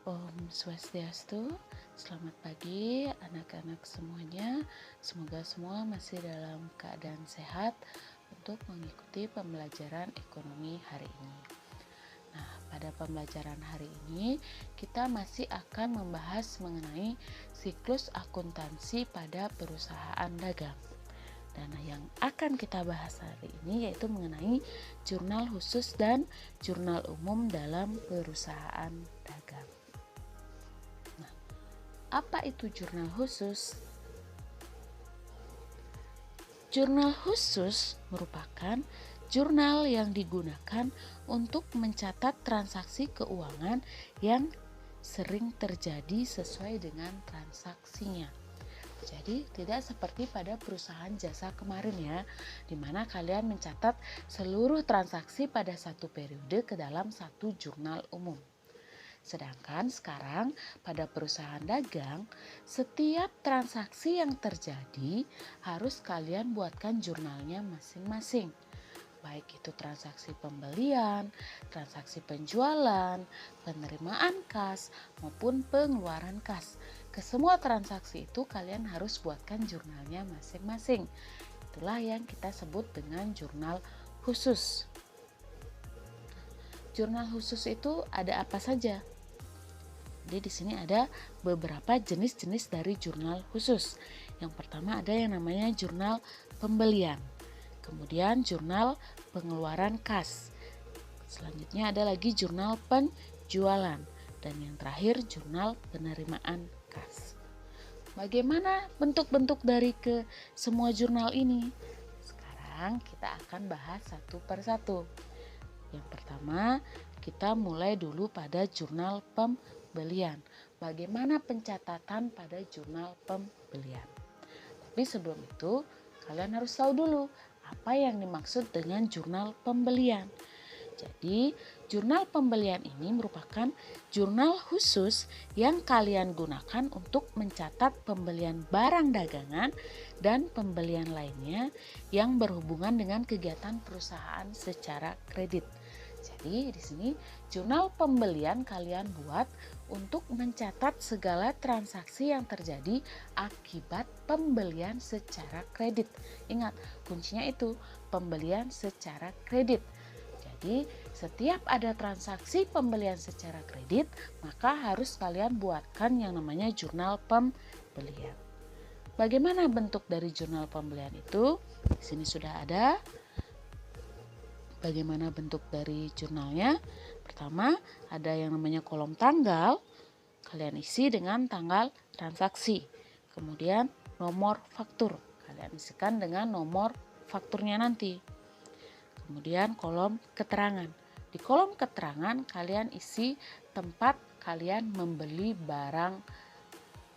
Om Swastiastu, selamat pagi anak-anak semuanya. Semoga semua masih dalam keadaan sehat untuk mengikuti pembelajaran ekonomi hari ini. Nah, pada pembelajaran hari ini kita masih akan membahas mengenai siklus akuntansi pada perusahaan dagang. Dan yang akan kita bahas hari ini yaitu mengenai jurnal khusus dan jurnal umum dalam perusahaan dagang. Apa itu jurnal khusus? Jurnal khusus merupakan jurnal yang digunakan untuk mencatat transaksi keuangan yang sering terjadi sesuai dengan transaksinya. Jadi tidak seperti pada perusahaan jasa kemarin ya, di mana kalian mencatat seluruh transaksi pada satu periode ke dalam satu jurnal umum. Sedangkan sekarang pada perusahaan dagang, setiap transaksi yang terjadi harus kalian buatkan jurnalnya masing-masing. Baik itu transaksi pembelian, transaksi penjualan, penerimaan kas, maupun pengeluaran kas. Ke semua transaksi itu kalian harus buatkan jurnalnya masing-masing. Itulah yang kita sebut dengan jurnal khusus. Jurnal khusus itu ada apa saja? Jadi di sini ada beberapa jenis-jenis dari jurnal khusus. Yang pertama ada yang namanya jurnal pembelian. Kemudian jurnal pengeluaran kas. Selanjutnya ada lagi jurnal penjualan. Dan yang terakhir jurnal penerimaan kas. Bagaimana bentuk-bentuk dari ke semua jurnal ini? Sekarang kita akan bahas satu persatu. Yang pertama, kita mulai dulu pada jurnal pembelian. Bagaimana pencatatan pada jurnal pembelian? Tapi sebelum itu, kalian harus tahu dulu apa yang dimaksud dengan jurnal pembelian. Jadi, jurnal pembelian ini merupakan jurnal khusus yang kalian gunakan untuk mencatat pembelian barang dagangan dan pembelian lainnya yang berhubungan dengan kegiatan perusahaan secara kredit. Jadi di sini jurnal pembelian kalian buat untuk mencatat segala transaksi yang terjadi akibat pembelian secara kredit. Ingat, kuncinya itu pembelian secara kredit. Jadi setiap ada transaksi pembelian secara kredit, maka harus kalian buatkan yang namanya jurnal pembelian. Bagaimana bentuk dari jurnal pembelian itu? Di sini sudah ada. Bagaimana bentuk dari jurnalnya? Pertama, ada yang namanya kolom tanggal. Kalian isi dengan tanggal transaksi. Kemudian nomor faktur. Kalian isikan dengan nomor fakturnya nanti. Kemudian kolom keterangan. Di kolom keterangan kalian isi tempat kalian membeli barang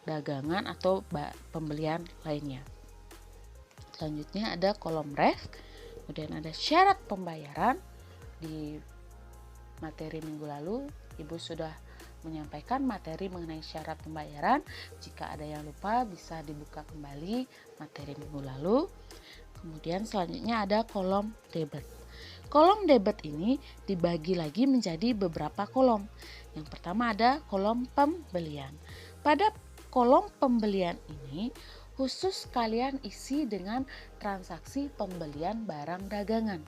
dagangan atau pembelian lainnya. Selanjutnya ada kolom ref. Kemudian ada syarat pembayaran. Di materi minggu lalu Ibu sudah menyampaikan materi mengenai syarat pembayaran. Jika ada yang lupa bisa dibuka kembali materi minggu lalu. Kemudian selanjutnya ada kolom debit. Kolom debit ini dibagi lagi menjadi beberapa kolom. Yang pertama ada kolom pembelian. Pada kolom pembelian ini khusus kalian isi dengan transaksi pembelian barang dagangan.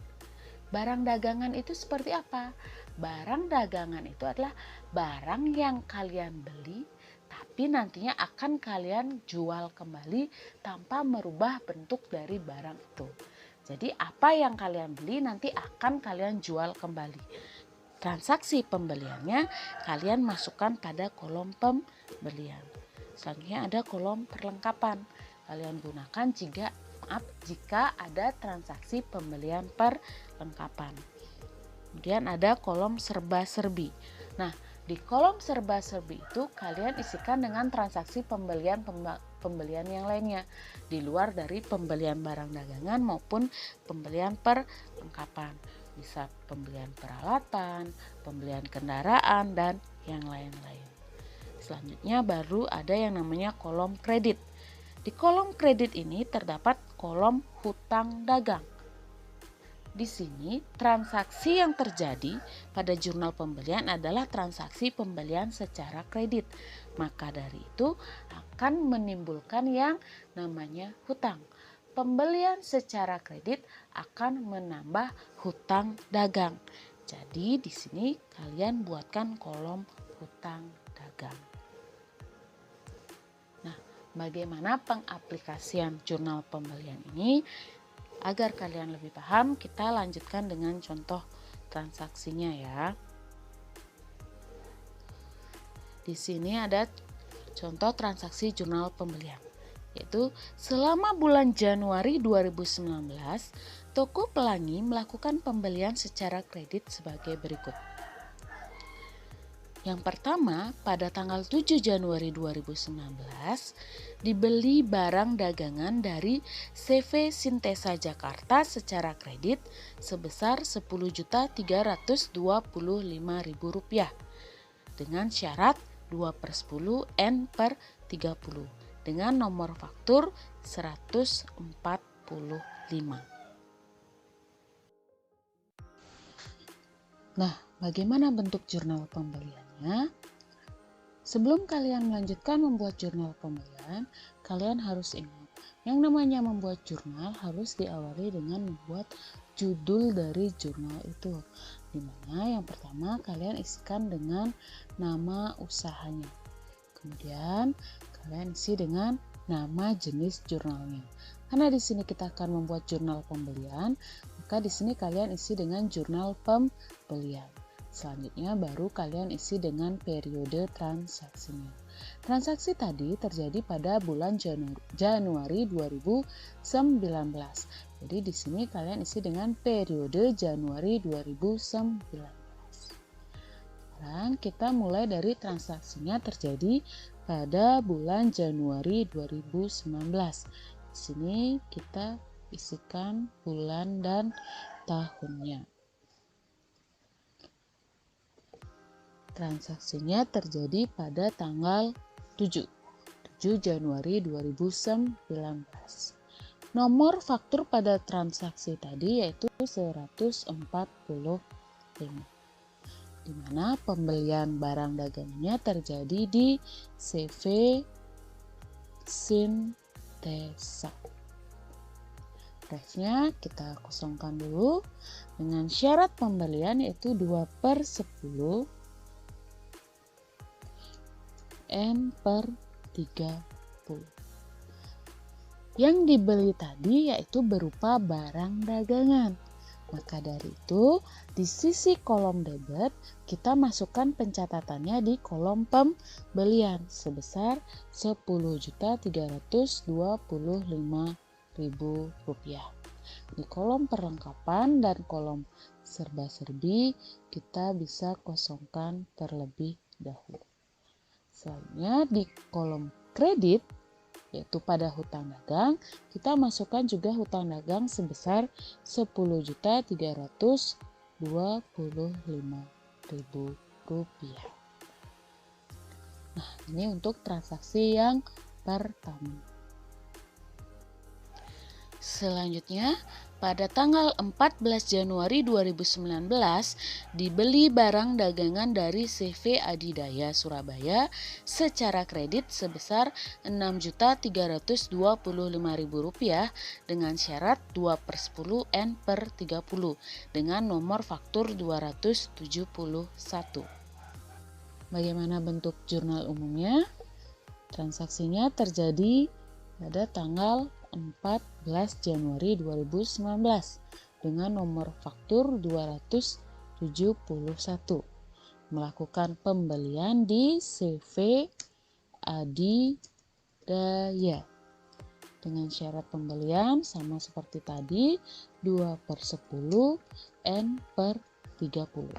Barang dagangan itu seperti apa? Barang dagangan itu adalah barang yang kalian beli tapi nantinya akan kalian jual kembali tanpa merubah bentuk dari barang itu. Jadi apa yang kalian beli nanti akan kalian jual kembali. Transaksi pembeliannya kalian masukkan pada kolom pembelian. Selanjutnya ada kolom perlengkapan. Kalian gunakan jika ada transaksi pembelian perlengkapan. Kemudian ada kolom serba-serbi. Nah, di kolom serba-serbi itu kalian isikan dengan transaksi pembelian yang lainnya di luar dari pembelian barang dagangan maupun pembelian perlengkapan. Bisa pembelian peralatan, pembelian kendaraan, dan yang lain-lain. Selanjutnya baru ada yang namanya kolom kredit. Di kolom kredit ini terdapat kolom hutang dagang. Di sini transaksi yang terjadi pada jurnal pembelian adalah transaksi pembelian secara kredit. Maka dari itu akan menimbulkan yang namanya hutang. Pembelian secara kredit akan menambah hutang dagang. Jadi di sini kalian buatkan kolom hutang dagang. Nah, bagaimana pengaplikasian jurnal pembelian ini? Agar kalian lebih paham, kita lanjutkan dengan contoh transaksinya ya. Di sini ada contoh transaksi jurnal pembelian, yaitu selama bulan Januari 2019, toko Pelangi melakukan pembelian secara kredit sebagai berikut. Yang pertama, pada tanggal 7 Januari 2019, dibeli barang dagangan dari CV Sintesa Jakarta secara kredit sebesar Rp10.325.000 dengan syarat 2/10 N/30 dengan nomor faktur 145. Nah, bagaimana bentuk jurnal pembeliannya? Sebelum kalian melanjutkan membuat jurnal pembelian, kalian harus ingat, yang namanya membuat jurnal harus diawali dengan membuat judul dari jurnal itu. Dimana yang pertama kalian isikan dengan nama usahanya. Kemudian kalian isi dengan nama jenis jurnalnya. Karena di sini kita akan membuat jurnal pembelian, maka di sini kalian isi dengan jurnal pembelian. Selanjutnya baru kalian isi dengan periode transaksinya. Transaksi tadi terjadi pada bulan Januari 2019. Jadi di sini kalian isi dengan periode Januari 2019. Sekarang kita mulai dari transaksinya terjadi pada bulan Januari 2019. Di sini kita isikan bulan dan tahunnya. Transaksinya terjadi pada tanggal 7 Januari 2019. Nomor faktur pada transaksi tadi yaitu 145. Di mana pembelian barang dagangannya terjadi di CV Sintesa. Refnya kita kosongkan dulu dengan syarat pembelian yaitu 2/10 N/30. Yang dibeli tadi yaitu berupa barang dagangan. Maka dari itu di sisi kolom debit kita masukkan pencatatannya di kolom pembelian sebesar Rp10.325.000. Di kolom perlengkapan dan kolom serba-serbi kita bisa kosongkan terlebih dahulu. Selanjutnya di kolom kredit yaitu pada hutang dagang kita masukkan juga hutang dagang sebesar Rp10.325.000. Nah, ini untuk transaksi yang pertama. Selanjutnya, pada tanggal 14 Januari 2019 dibeli barang dagangan dari CV Adidaya Surabaya secara kredit sebesar Rp6.325.000 dengan syarat 2/10 N/30 dengan nomor faktur 271. Bagaimana bentuk jurnal umumnya? Transaksinya terjadi pada tanggal 14 Januari 2019 dengan nomor faktur 271. Melakukan pembelian di CV Adidaya. Dengan syarat pembelian sama seperti tadi 2/10 N/30.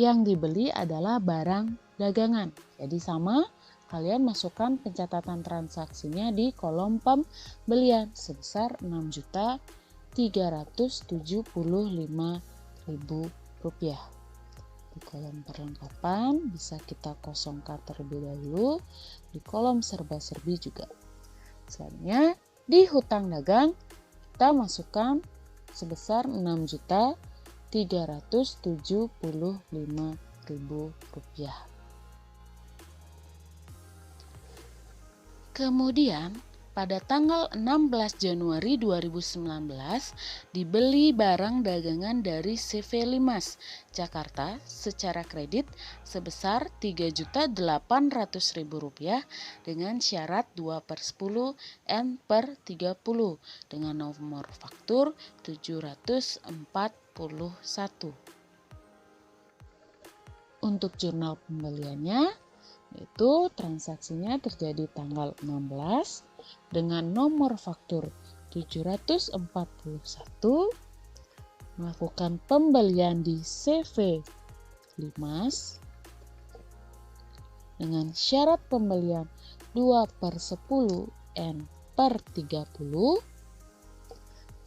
Yang dibeli adalah barang dagangan. Jadi sama, kalian masukkan pencatatan transaksinya di kolom pembelian sebesar Rp6.375.000. Di kolom perlengkapan bisa kita kosongkan terlebih dahulu, di kolom serba-serbi juga. Selanjutnya di hutang dagang kita masukkan sebesar Rp6.375.000. Kemudian pada tanggal 16 Januari 2019 dibeli barang dagangan dari CV Limas, Jakarta secara kredit sebesar Rp3.800.000 dengan syarat 2/10 N/30 dengan nomor faktur 741. Untuk jurnal pembeliannya, yaitu transaksinya terjadi tanggal 16 dengan nomor faktur 741, melakukan pembelian di CV Limas dengan syarat pembelian 2/10 N/30.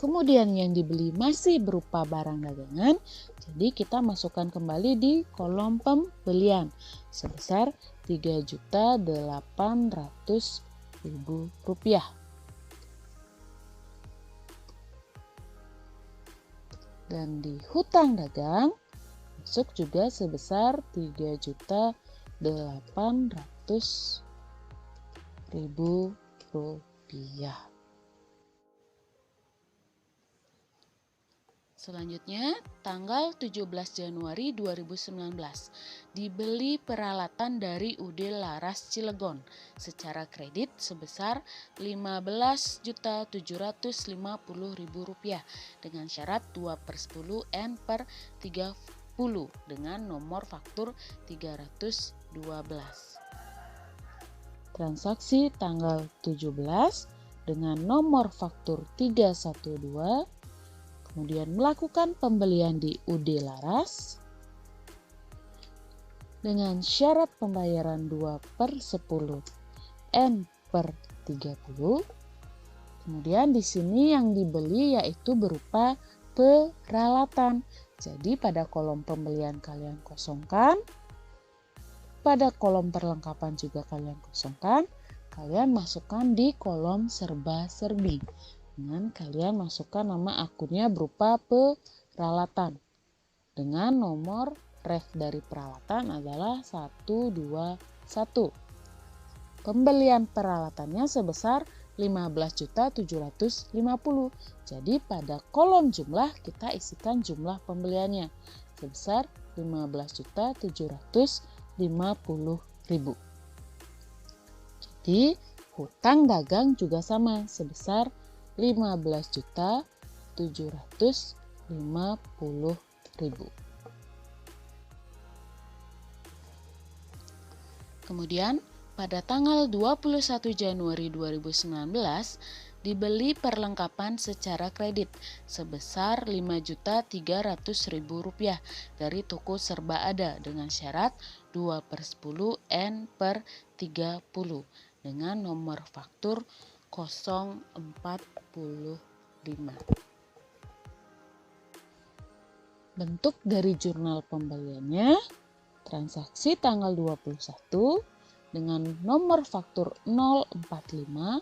Kemudian yang dibeli masih berupa barang dagangan, jadi kita masukkan kembali di kolom pembelian sebesar Rp3.800.000. Dan di hutang dagang masuk juga sebesar Rp3.800.000. Selanjutnya, tanggal 17 Januari 2019, dibeli peralatan dari UD Laras Cilegon secara kredit sebesar Rp15.750.000 dengan syarat 2/10 N/30 dengan nomor faktur 312. Transaksi tanggal 17 dengan nomor faktur 312, kemudian melakukan pembelian di UD Laras dengan syarat pembayaran 2/10 N/30. Kemudian di sini yang dibeli yaitu berupa peralatan. Jadi pada kolom pembelian kalian kosongkan, pada kolom perlengkapan juga kalian kosongkan, kalian masukkan di kolom serba-serbi. Dengan kalian masukkan nama akunnya berupa peralatan dengan nomor ref dari peralatan adalah 121. Pembelian peralatannya sebesar Rp15.750. Jadi pada kolom jumlah kita isikan jumlah pembeliannya sebesar Rp15.750.000. Jadi hutang dagang juga sama sebesar Rp15.750.000. Kemudian pada tanggal 21 Januari 2019 dibeli perlengkapan secara kredit sebesar Rp5.300.000 dari toko Serba Ada dengan syarat 2/10 N/30 dengan nomor faktur 045. Bentuk dari jurnal pembeliannya, transaksi tanggal 21 dengan nomor faktur 045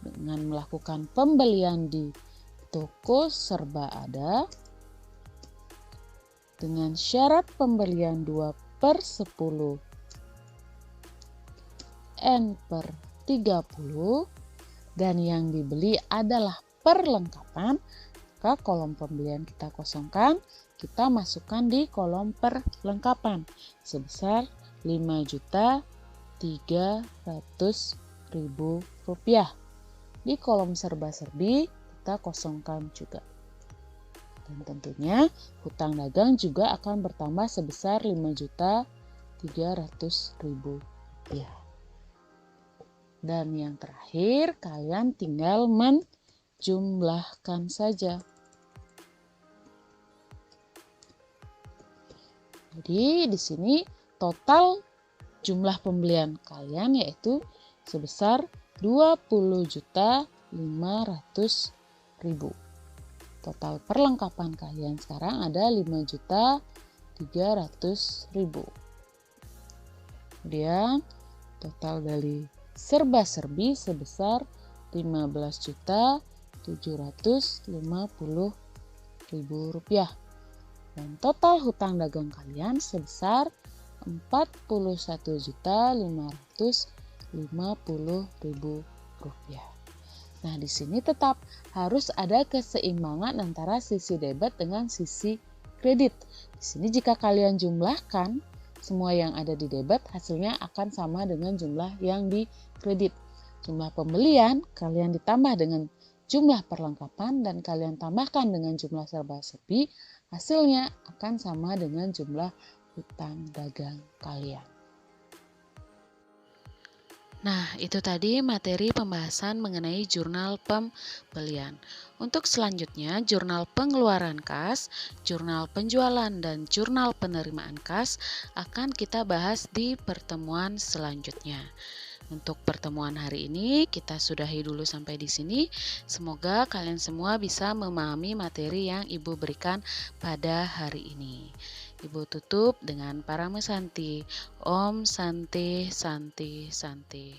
dengan melakukan pembelian di toko Serba Ada dengan syarat pembelian 2/10 N/30 dan yang dibeli adalah perlengkapan, maka kolom pembelian kita kosongkan, kita masukkan di kolom perlengkapan sebesar Rp5.300.000. Di kolom serba-serbi kita kosongkan juga. Dan tentunya hutang dagang juga akan bertambah sebesar Rp5.300.000. Dan yang terakhir, kalian tinggal menjumlahkan saja. Jadi di sini total jumlah pembelian kalian yaitu sebesar Rp20.500.000. Total perlengkapan kalian sekarang ada Rp5.300.000. Kemudian total dari serba-serbi sebesar Rp15.750.000. Rp50.000 dan total hutang dagang kalian sebesar Rp41.550.000. Nah, di sini tetap harus ada keseimbangan antara sisi debit dengan sisi kredit. Di sini jika kalian jumlahkan semua yang ada di debit, hasilnya akan sama dengan jumlah yang di kredit. Jumlah pembelian kalian ditambah dengan jumlah perlengkapan dan kalian tambahkan dengan jumlah serba-serbi, hasilnya akan sama dengan jumlah hutang dagang kalian. Nah, itu tadi materi pembahasan mengenai jurnal pembelian. Untuk selanjutnya, jurnal pengeluaran kas, jurnal penjualan, dan jurnal penerimaan kas akan kita bahas di pertemuan selanjutnya. Untuk pertemuan hari ini, kita sudahi dulu sampai di sini. Semoga kalian semua bisa memahami materi yang Ibu berikan pada hari ini. Ibu tutup dengan Parama Santi. Om Santi Santi Santi.